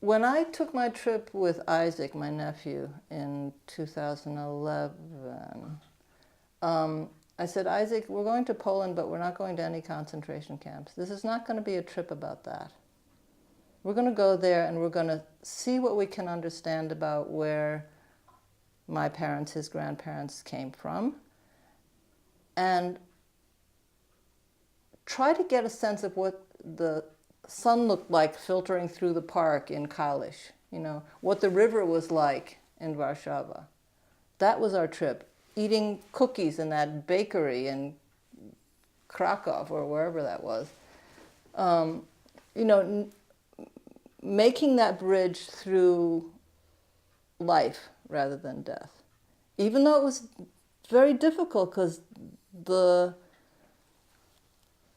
When I took my trip with Isaac, my nephew, in 2011, I said, Isaac, we're going to Poland, but we're not going to any concentration camps. This is not going to be a trip about that. We're going to go there and we're going to see what we can understand about where my parents, his grandparents came from, and try to get a sense of what the sun looked like filtering through the park in Kalisz, what the river was like in Warsaw. That was our trip. Eating cookies in that bakery in Krakow or wherever that was. Making that bridge through life rather than death. Even though it was very difficult, because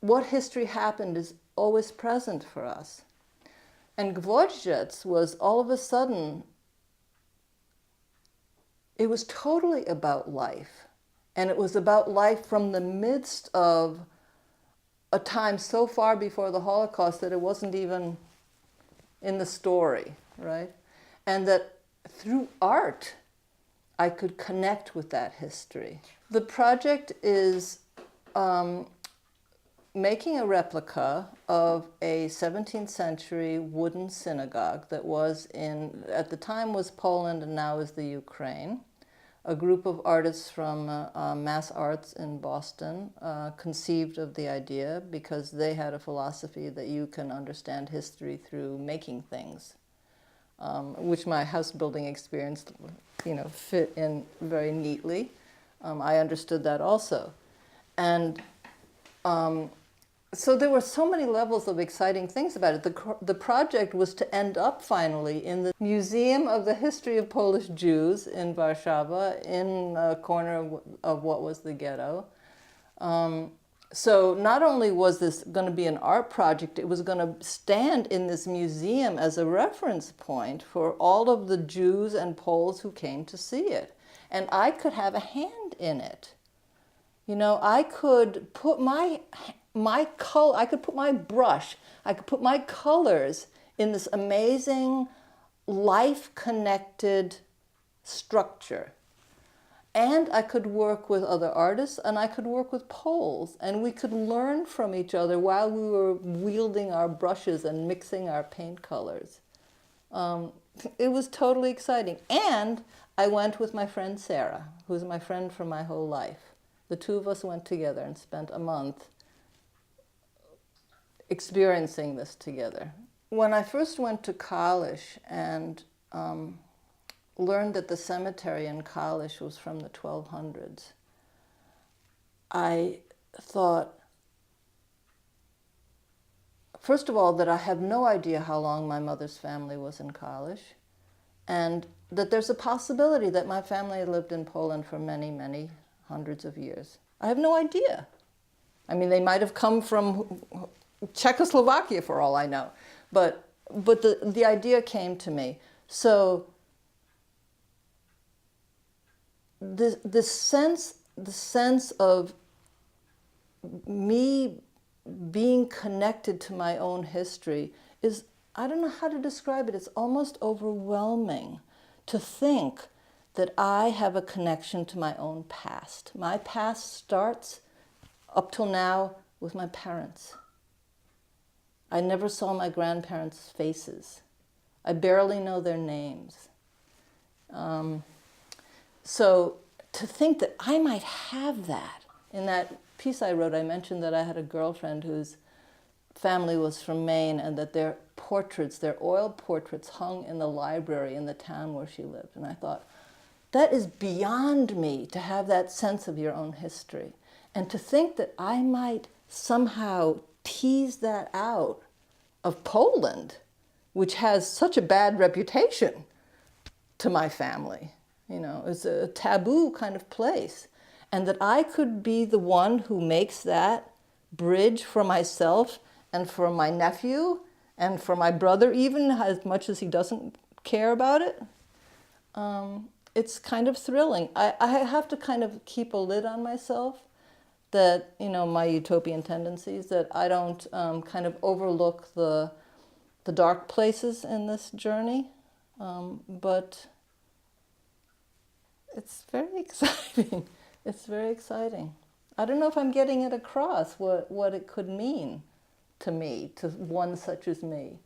what history happened is always present for us. And Gwozdzdiec was all of a sudden, it was totally about life. And it was about life from the midst of a time so far before the Holocaust that it wasn't even in the story, right? And that through art, I could connect with that history. The project is making a replica of a 17th century wooden synagogue that was at the time was Poland and now is the Ukraine. A group of artists from Mass Arts in Boston conceived of the idea because they had a philosophy that you can understand history through making things, which my house building experience, fit in very neatly. I understood that also. And so there were so many levels of exciting things about it. The project was to end up finally in the Museum of the History of Polish Jews in Warsaw, in a corner of what was the ghetto. So not only was this going to be an art project, it was going to stand in this museum as a reference point for all of the Jews and Poles who came to see it. And I could have a hand in it. I could put my color, I could put my brush, I could put my colors in this amazing life-connected structure. And I could work with other artists, and I could work with Poles, and we could learn from each other while we were wielding our brushes and mixing our paint colors. It was totally exciting. And I went with my friend Sarah, who's my friend for my whole life. The two of us went together and spent a month experiencing this together. When I first went to Kalisz and learned that the cemetery in Kalisz was from the 1200s, I thought, first of all, that I have no idea how long my mother's family was in Kalisz, and that there's a possibility that my family had lived in Poland for many, many hundreds of years. I have no idea. I mean, they might have come from Czechoslovakia for all I know, but the idea came to me. So the sense of me being connected to my own history is, I don't know how to describe it, it's almost overwhelming to think that I have a connection to my own past. My past starts up till now with my parents. I never saw my grandparents' faces. I barely know their names. So to think that I might have that. In that piece I wrote, I mentioned that I had a girlfriend whose family was from Maine, and that their portraits, their oil portraits, hung in the library in the town where she lived. And I thought, that is beyond me, to have that sense of your own history. And to think that I might somehow tease that out of Poland, which has such a bad reputation to my family. It's a taboo kind of place. And that I could be the one who makes that bridge for myself and for my nephew and for my brother, even as much as he doesn't care about it. It's kind of thrilling. I have to kind of keep a lid on myself, that, my utopian tendencies, that I don't kind of overlook the the dark places in this journey, but it's very exciting. It's very exciting. I don't know if I'm getting it across, what it could mean to me, to one such as me.